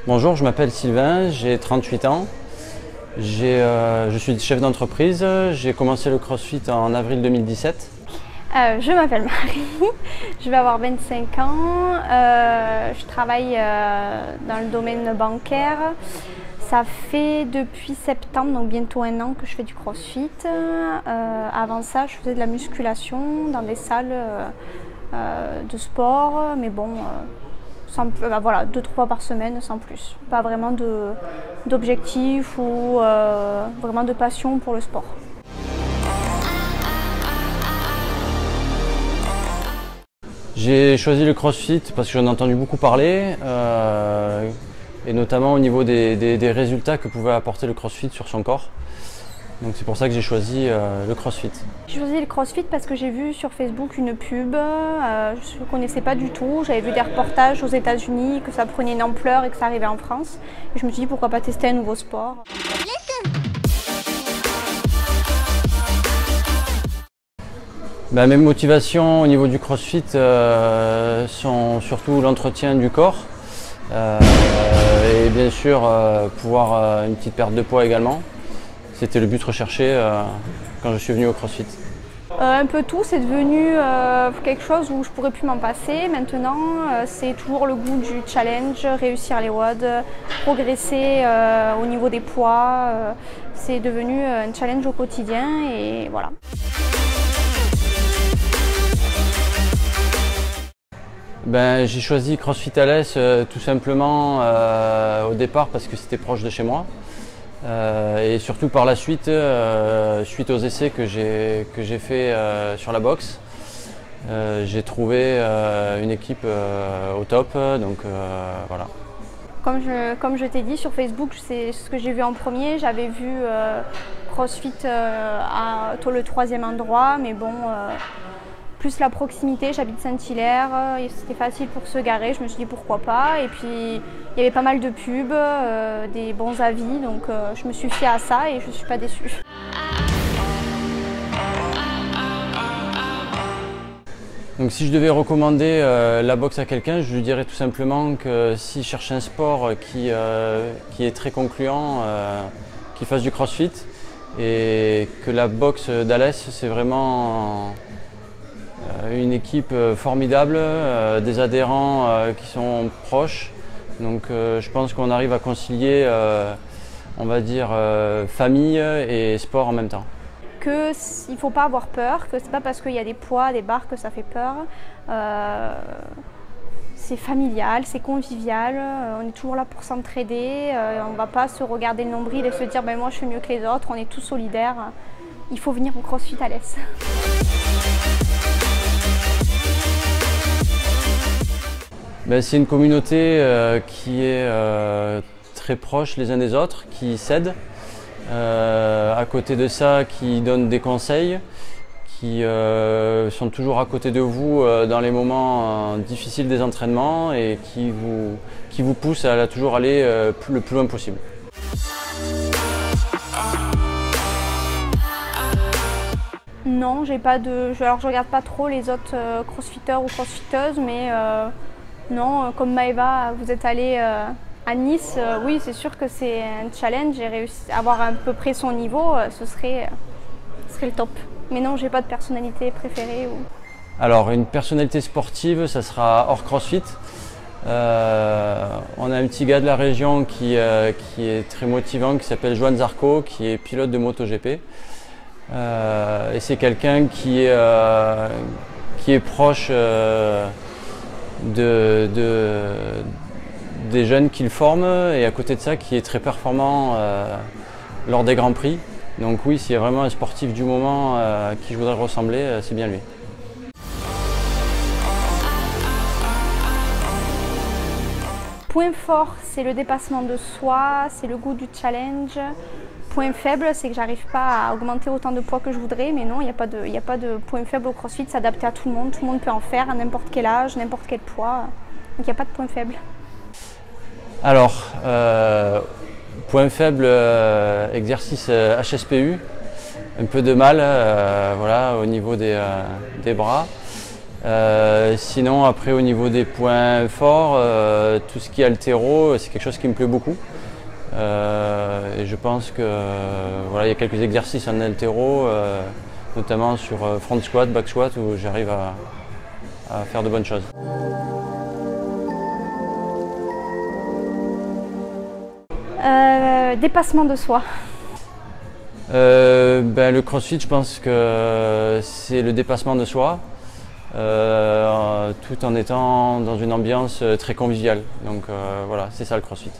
Bonjour, je m'appelle Sylvain, j'ai 38 ans. Je suis chef d'entreprise. J'ai commencé le CrossFit en avril 2017. Je m'appelle Marie, je vais avoir 25 ans. Je travaille dans le domaine bancaire. Ça fait depuis septembre, donc bientôt un an, que je fais du CrossFit. Avant ça, je faisais de la musculation dans des salles de sport, mais bon, voilà, 2-3 fois par semaine, sans plus. Pas vraiment d'objectif ou vraiment de passion pour le sport. J'ai choisi le CrossFit parce que j'en ai entendu beaucoup parler, et notamment au niveau des résultats que pouvait apporter le CrossFit sur son corps. Donc c'est pour ça que j'ai choisi le CrossFit. J'ai choisi le CrossFit parce que j'ai vu sur Facebook une pub, je ne connaissais pas du tout, j'avais vu des reportages aux États-Unis, que ça prenait une ampleur et que ça arrivait en France. Et je me suis dit pourquoi pas tester un nouveau sport. Mes motivations au niveau du CrossFit sont surtout l'entretien du corps et bien sûr pouvoir une petite perte de poids également. C'était le but recherché quand je suis venu au CrossFit. Un peu tout, c'est devenu quelque chose où je pourrais plus m'en passer. Maintenant, c'est toujours le goût du challenge, réussir les WOD, progresser au niveau des poids. C'est devenu un challenge au quotidien et voilà. J'ai choisi CrossFit Alès tout simplement au départ parce que c'était proche de chez moi. Et surtout par la suite, suite aux essais que j'ai fait sur la boxe, j'ai trouvé une équipe au top, donc voilà. Comme je t'ai dit, sur Facebook, c'est ce que j'ai vu en premier. J'avais vu CrossFit à le 3e endroit, mais bon, plus la proximité, j'habite Saint-Hilaire, c'était facile pour se garer, je me suis dit pourquoi pas. Et puis il y avait pas mal de pubs, des bons avis, donc je me suis fiée à ça et je ne suis pas déçue. Donc si je devais recommander la boxe à quelqu'un, je lui dirais tout simplement que s'il cherche un sport qui est très concluant, qu'il fasse du CrossFit, et que la boxe d'Alès, c'est vraiment une équipe formidable, des adhérents qui sont proches. Donc je pense qu'on arrive à concilier, on va dire, famille et sport en même temps. Il ne faut pas avoir peur, que c'est pas parce qu'il y a des poids, des barres que ça fait peur. C'est familial, c'est convivial, on est toujours là pour s'entraider, on ne va pas se regarder le nombril et se dire moi je fais mieux que les autres, on est tous solidaires. Il faut venir au CrossFit Alès. C'est une communauté qui est très proche les uns des autres, qui s'aident. À côté de ça, qui donnent des conseils, qui sont toujours à côté de vous dans les moments difficiles des entraînements et qui vous poussent à toujours aller le plus loin possible. Non, j'ai pas de. Alors je regarde pas trop les autres crossfitters ou crossfiteuses, mais non, comme Maëva, vous êtes allée à Nice, oui, c'est sûr que c'est un challenge. J'ai réussi à avoir à peu près son niveau, ce serait le top. Mais non, j'ai pas de personnalité préférée. Alors, une personnalité sportive, ça sera hors CrossFit. On a un petit gars de la région qui est très motivant, qui s'appelle Joan Zarco, qui est pilote de MotoGP. Et c'est quelqu'un qui est proche des jeunes qu'il forme, et à côté de ça qui est très performant lors des Grands Prix. Donc oui, s'il y a vraiment un sportif du moment à qui je voudrais ressembler, c'est bien lui. Point fort, c'est le dépassement de soi, c'est le goût du challenge. Point faible, c'est que j'arrive pas à augmenter autant de poids que je voudrais, mais non, il n'y a pas de point faible au CrossFit, c'est adapté à tout le monde peut en faire à n'importe quel âge, n'importe quel poids, donc il n'y a pas de point faible. Alors, point faible, exercice HSPU, un peu de mal voilà, au niveau des bras. Sinon, après, au niveau des points forts, tout ce qui est haltéro, c'est quelque chose qui me plaît beaucoup. Et je pense que voilà, il y a quelques exercices en haltéro, notamment sur front squat, back squat, où j'arrive à faire de bonnes choses. Dépassement de soi. Le CrossFit, je pense que c'est le dépassement de soi, tout en étant dans une ambiance très conviviale. Donc voilà, c'est ça le CrossFit.